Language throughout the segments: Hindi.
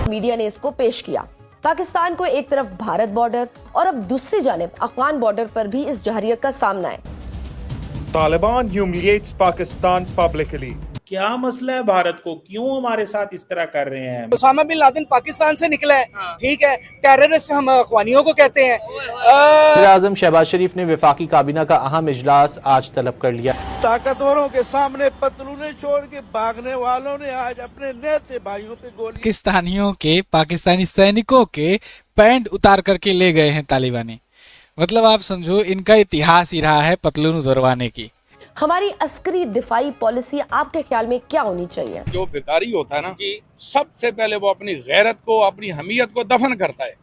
मीडिया ने इसको पेश किया। पाकिस्तान को एक तरफ भारत बॉर्डर और अब दूसरी जानिब अफगान बॉर्डर पर भी इस जहरियत का सामना है। तालिबान ह्यूमिलिएट्स पाकिस्तान पब्लिकली। क्या मसला है भारत को, क्यों हमारे साथ इस तरह कर रहे हैं? उसामा बिन लादेन पाकिस्तान से निकला है, ठीक है, टेररिस्ट हम अखवानियों को कहते हैं। आज़म शहबाज शरीफ ने वफाकी काबीना का अहम इजलास आज तलब कर लिया। ताकतवरों के सामने पतलूने छोड़ के भागने वालों ने आज अपने नेते भाइयों पे गोली। पाकिस्तानियों के, पाकिस्तानी सैनिकों के पैंट उतार करके ले गए हैं तालिबानी। मतलब आप समझो, इनका इतिहास ही रहा है पतलून उतरवाने की। हमारी अस्करी दिफाई पॉलिसी आपके ख्याल में क्या होनी चाहिए? जो भिखारी होता है ना, सबसे पहले वो अपनी गैरत को, अपनी हमीयत को दफन करता है।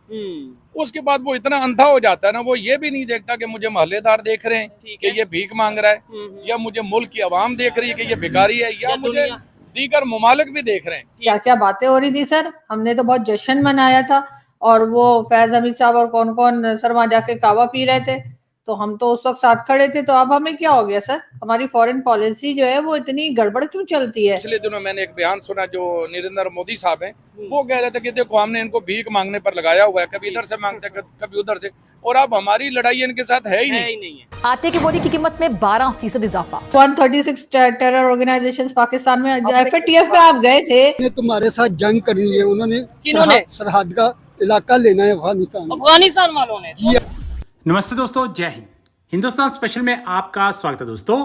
उसके बाद वो इतना अंधा हो जाता है ना, वो ये भी नहीं देखता कि मुझे मोहल्लेदार देख रहे हैं कि ये भीख मांग रहा है, या मुझे मुल्क की आवाम देख रही है कि ये भिखारी है, या मुझे दीगर ममालिक भी देख रहे हैं। क्या क्या बातें हो रही थी सर, हमने तो बहुत जश्न मनाया था। और वो फैज हमीद साहब और कौन कौन सर वहां जाके कावा पी रहे थे, तो हम तो उस वक्त साथ खड़े थे। तो अब हमें क्या हो गया सर? हमारी फॉरेन पॉलिसी जो है वो इतनी गड़बड़ क्यों चलती है? पिछले दिनों मैंने एक बयान सुना, जो नरेंद्र मोदी साहब हैं, वो कह रहे थे कि देखो हमने इनको भीख मांगने पर लगाया हुआ है, कभी इधर से मांगते कभी उधर से, और अब हमारी लड़ाई इनके साथ है ही नहीं। आटे की बोरी की कीमत में 12% इजाफा। 136 टेरर ऑर्गेनाइजेशन पाकिस्तान में, FATF पे आप गए थे। तुम्हारे साथ जंग करनी है, उन्होंने सरहद का इलाका लेना है अफगानिस्तान वालों ने। नमस्ते दोस्तों, जय हिंद। हिंदुस्तान स्पेशल में आपका स्वागत है दोस्तों।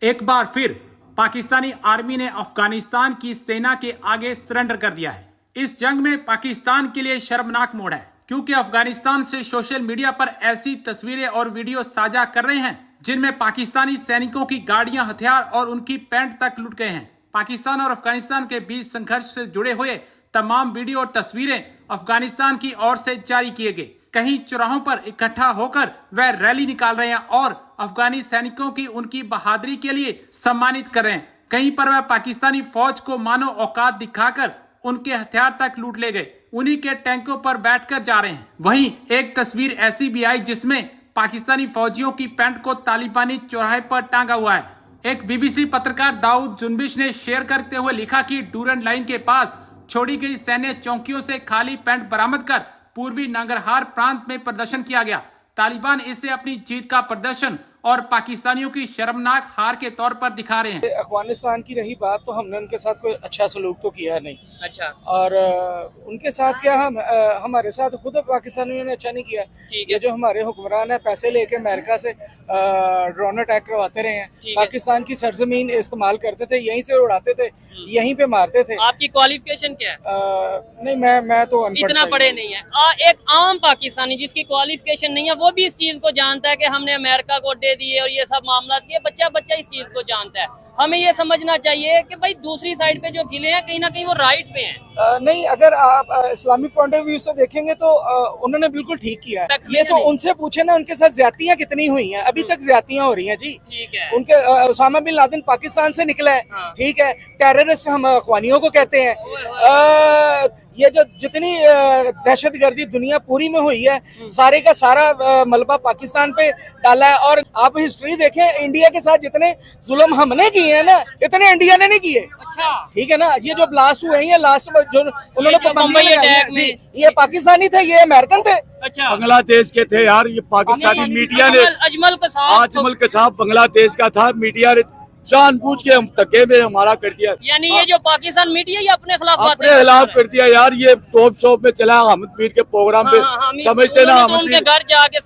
एक बार फिर पाकिस्तानी आर्मी ने अफगानिस्तान की सेना के आगे सरेंडर कर दिया है। इस जंग में पाकिस्तान के लिए शर्मनाक मोड़ है, क्योंकि अफगानिस्तान से सोशल मीडिया पर ऐसी तस्वीरें और वीडियो साझा कर रहे हैं जिनमें पाकिस्तानी सैनिकों की गाड़ियां, हथियार और उनकी पैंट तक लूट गए हैं। पाकिस्तान और अफगानिस्तान के बीच संघर्ष से जुड़े हुए तमाम वीडियो और तस्वीरें अफगानिस्तान की ओर से जारी किए गए। कहीं चौराहों पर इकट्ठा होकर वह रैली निकाल रहे हैं और अफगानी सैनिकों की उनकी बहादुरी के लिए सम्मानित कर रहे हैं। कहीं पर वह पाकिस्तानी फौज को मानो औकात दिखाकर उनके हथियार तक लूट ले गए, उन्हीं के टैंकों पर बैठकर जा रहे हैं। वहीं एक तस्वीर ऐसी भी आई जिसमें पाकिस्तानी फौजियों की पैंट को तालिबानी चौराहे पर टांगा हुआ है। एक BBC पत्रकार दाऊद जुनबिश ने शेयर करते हुए लिखा कि डूरन लाइन के पास छोड़ी गई सैन्य चौकियों से खाली पैंट बरामद कर पूर्वी नंगरहार प्रांत में प्रदर्शन किया गया। तालिबान इसे अपनी जीत का प्रदर्शन और पाकिस्तानियों की शर्मनाक हार के तौर पर दिखा रहे हैं। अफगानिस्तान की रही बात, तो हमने उनके साथ कोई अच्छा सलूक तो किया नहीं। अच्छा। और उनके साथ क्या, हमारे साथ खुद पाकिस्तानियों ने अच्छा नहीं किया। ये जो हमारे हुक्मरान है, पैसे लेके अमेरिका से ड्रोन अटैक करवाते रहे हैं, पाकिस्तान की सरजमीन इस्तेमाल करते थे, यहीं से उड़ाते थे, यहीं पे मारते थे। आपकी क्वालिफिकेशन क्या है? नहीं, मैं तो इतना पढ़े नहीं है। एक आम पाकिस्तानी जिसकी क्वालिफिकेशन नहीं है, वो भी इस चीज को जानता है कि हमने अमेरिका को दे दिए और ये सब मामला किए। बच्चा इस चीज को जानता है। हमें ये समझना चाहिए कि भाई दूसरी साइड पे जो गिले हैं, कहीं ना कहीं वो राइट पे हैं। नहीं, अगर आप इस्लामिक पॉइंट ऑफ व्यू से देखेंगे तो उन्होंने बिल्कुल ठीक किया है। ये तो उनसे पूछे ना, उनके साथ ज्यादतियां कितनी हुई हैं, अभी तक ज्यादतियां हो रही हैं जी। ठीक है। उनके उसामा बिन लादेन पाकिस्तान से निकला है, ठीक है, टेररिस्ट हम अखवानियों को कहते हैं। ये जो जितनी दहशतगर्दी दुनिया पूरी में हुई है, सारे का सारा मलबा पाकिस्तान पे डाला है। और आप हिस्ट्री देखें, इंडिया के साथ जितने जुल्म हमने किए हैं ना, इतने इंडिया ने नहीं किए। अच्छा, ठीक है ना। ये जो ब्लास्ट हुए हैं, लास्ट जो उन्होंने पाबंदी लगाई जी, ये पाकिस्तानी थे, ये अमेरिकन थे। अच्छा, बांग्लादेश के थे यार। ये पाकिस्तानी मीडिया ने, अजमल कसाब बांग्लादेश का था, मीडिया ने जानबूझ के हम धक्के में हमारा कर दिया। यानी ये जो पाकिस्तान मीडिया ये अपने खिलाफ कर दिया यार। ये टॉप शॉप में चला अहमद मीर के प्रोग्राम पे, समझते ना, उनके घर जाके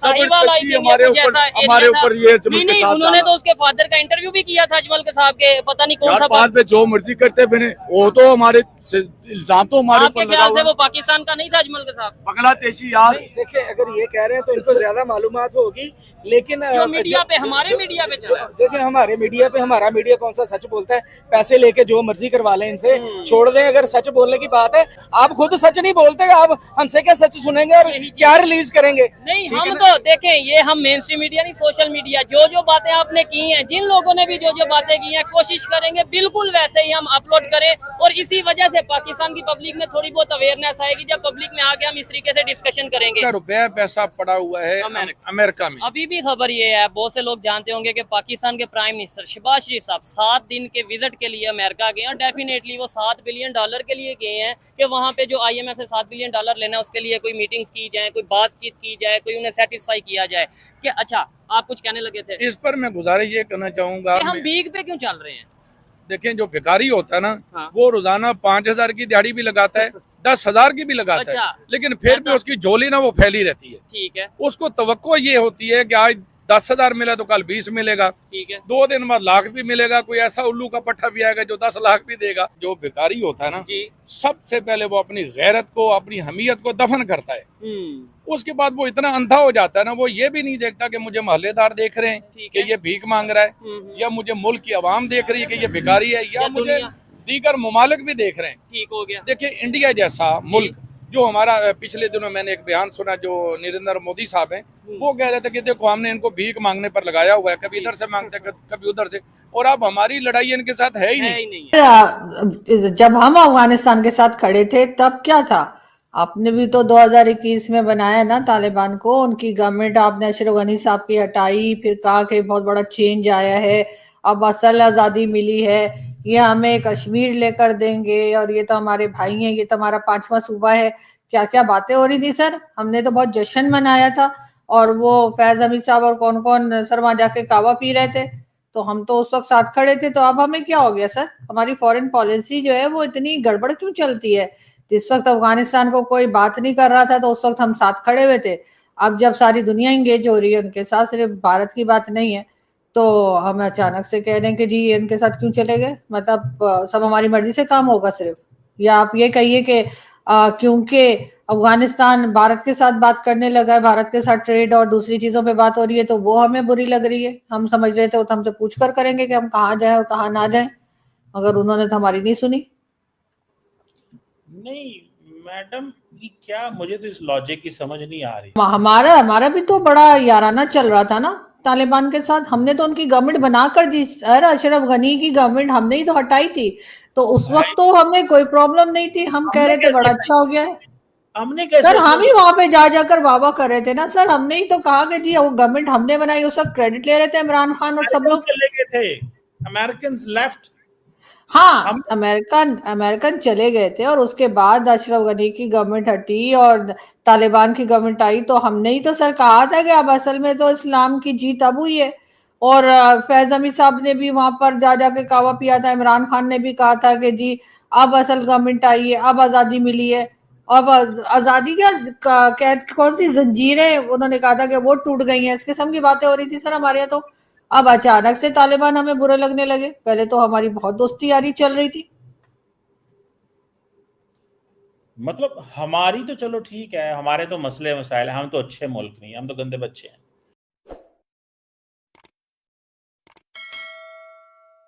हमारे ऊपर ये उन्होंने तो उसके फादर का इंटरव्यू भी किया था अजमल के साहब के, पता नहीं कौन सा बाद में जो मर्जी करते बने, वो तो हमारे इल्जाम तो हमारे आपके ख्याल से वो पाकिस्तान का नहीं था अजमल के साहब? बांग्लादेशी यार। देखिए, अगर ये कह रहे हैं तो इनको ज्यादा मालूमात होगी, लेकिन मीडिया पे, हमारे मीडिया पे चला। देखिए, हमारे मीडिया पे, हमारा मीडिया कौन सा सच बोलता है? पैसे लेके जो मर्जी करवा लें इनसे, छोड़ दें। अगर सच बोलने की बात है, आप खुद सच नहीं बोलते, आप हमसे क्या सच सुनेंगे और क्या रिलीज करेंगे? नहीं, हम तो देखें, ये हम मेन स्ट्रीम मीडिया नहीं, सोशल मीडिया, जो बातें आपने की हैं, जिन लोगों ने भी जो बातें की हैं, कोशिश करेंगे बिल्कुल वैसे ही हम अपलोड करें। और इसी वजह से पाकिस्तान की पब्लिक में थोड़ी बहुत अवेयरनेस आएगी, जब पब्लिक में आके हम इस तरीके से डिस्कशन करेंगे। रुपया पैसा पड़ा हुआ है अमेरिका में। अभी भी खबर ये है, बहुत से लोग जानते होंगे कि पाकिस्तान के प्राइम मिनिस्टर शहबाज शरीफ शरीफ साहब 7 दिन के विजिट के लिए अमेरिका गए और डेफिनेटली वो $7 बिलियन के लिए गए हैं कि वहाँ पे जो IMF से $7 बिलियन लेना है उसके लिए कोई मीटिंग्स की जाए, कोई बातचीत की जाए, कोई उन्हें सेटिस्फाई किया जाए कि अच्छा आप कुछ कहने लगे थे। इस पर मैं गुजारिश ये करना चाहूंगा, हम भीख पे क्यों चल रहे हैं? देखें जो भिखारी होता है ना, हाँ। वो रोजाना 5,000 की दिहाड़ी भी लगाता है, 10,000 की भी लगाता अच्छा। है, लेकिन फिर भी उसकी झोली ना वो फैली रहती है। ठीक है, उसको तवक्को ये होती है कि आज 10,000 मिला तो कल 20 मिलेगा, ठीक है, 2 दिन बाद लाख भी मिलेगा, कोई ऐसा उल्लू का पट्टा भी आएगा जो 10 लाख भी देगा। जो भिखारी होता है ना जी, सबसे पहले वो अपनी गैरत को, अपनी हमीयत को दफन करता है। उसके बाद वो इतना अंधा हो जाता है ना, वो ये भी नहीं देखता कि मुझे मोहल्लेदार देख रहे हैं कि ये भीख मांग रहा है, या मुझे मुल्क की आवाम देख रही है कि ये भिखारी है, या मुझे दीगर ममालिक भी देख रहे हैं। ठीक हो गया। देखिए इंडिया जैसा मुल्क, जो हमारा पिछले दिनों मैंने एक बयान सुना जो नरेंद्र मोदी साहब हैं, वो कह रहे थे कि देखो हमने इनको भीख मांगने पर लगाया हुआ है, कभी इधर से मांगते कभी उधर से, और अब हमारी लड़ाई इनके साथ है ही नहीं। जब हम अफगानिस्तान के साथ खड़े थे तब क्या था? आपने भी तो 2021 में बनाया ना तालिबान को, उनकी गवर्नमेंट आपने अशरफ गनी साहब की हटाई, फिर कहा कि बहुत बड़ा चेंज आया है, अब असल आज़ादी मिली है, ये हमें कश्मीर लेकर देंगे और ये तो हमारे भाई हैं, ये तो हमारा 5वां सूबा है। क्या क्या बातें हो रही थी सर, हमने तो बहुत जश्न मनाया था, और वो फैज हमीद साहब और कौन कौन सर वहां जाके कावा पी रहे थे, तो हम तो उस वक्त साथ खड़े थे। तो अब हमें क्या हो गया सर? हमारी फॉरेन पॉलिसी जो है वो इतनी गड़बड़ क्यों चलती है? जिस वक्त अफगानिस्तान को कोई बात नहीं कर रहा था तो उस वक्त हम साथ खड़े हुए थे, अब जब सारी दुनिया इंगेज हो रही है उनके साथ, सिर्फ भारत की बात नहीं है, तो हम अचानक से कह रहे हैं कि जी इनके साथ क्यों चले गए? मतलब सब हमारी मर्जी से काम होगा सिर्फ? या आप ये कहिए कि क्योंकि अफगानिस्तान भारत के साथ बात करने लगा है, भारत के साथ ट्रेड और दूसरी चीजों पे बात हो रही है, तो वो हमें बुरी लग रही है? हम समझ रहे थे तो हमसे पूछ कर करेंगे कि हम कहाँ जाएं और कहाँ ना जाएं, मगर उन्होंने तो हमारी नहीं सुनी। नहीं मैडम, ये क्या, मुझे तो इस लॉजिक की समझ नहीं आ रही। हमारा भी तो बड़ा याराना चल रहा था ना तालिबान के साथ, हमने तो उनकी गवर्नमेंट बना कर दी सर, अशरफ गनी की गवर्नमेंट हमने ही तो हटाई थी, तो उस वक्त तो हमें कोई प्रॉब्लम नहीं थी, हम कह रहे थे बड़ा अच्छा हो गया है। हमने कैसे सर हम ही वहां पे जा जाकर वाह कर रहे थे ना सर, हमने ही तो कहा कि जी वो गवर्नमेंट हमने बनाई, वो सब क्रेडिट ले रहे थे, इमरान खान और सब लोग चले गए थे, अमेरिकन लेफ्ट। हाँ, अमेरिकन चले गए थे और उसके बाद अशरफ गनी की गवर्नमेंट हटी और तालिबान की गवर्नमेंट आई, तो हमने ही तो सर कहा था कि अब असल में तो इस्लाम की जीत अब हुई है। और फैज हमीद साहब ने भी वहां पर जा जाके कावा पिया था, इमरान खान ने भी कहा था कि जी अब असल गवर्नमेंट आई है, अब आजादी मिली है। अब आजादी क्या कैद कौन सी जंजीरें उन्होंने कहा था कि वो टूट गई हैं, इस किस्म की बातें हो रही थी सर हमारे यहाँ तो। अब अचानक से तालिबान हमें बुरे लगने लगे, पहले तो हमारी बहुत दोस्ती यारी चल रही थी। मतलब हमारी तो चलो ठीक है, हमारे तो मसले मसाइल हैं, हम तो अच्छे मुल्क नहीं, हम तो गंदे बच्चे हैं।